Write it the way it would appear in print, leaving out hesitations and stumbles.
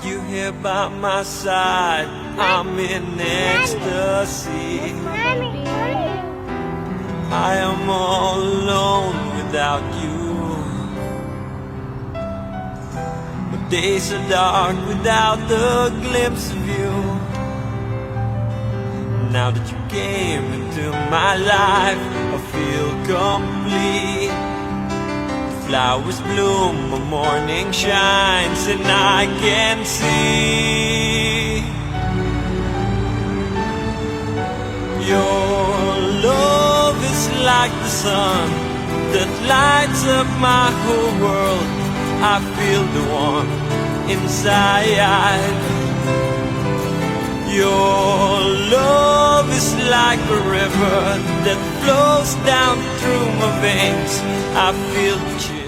you here by my side, I'm in ecstasy. I am all alone without you. The days are dark without the glimpse of you. Now that you came into my life, I feel complete. Flowers bloom, the morning shines, and I can see your love is like the sun that lights up my whole world. I feel the warmth inside. Your love is like a river that flows down through my veins. I feel the chill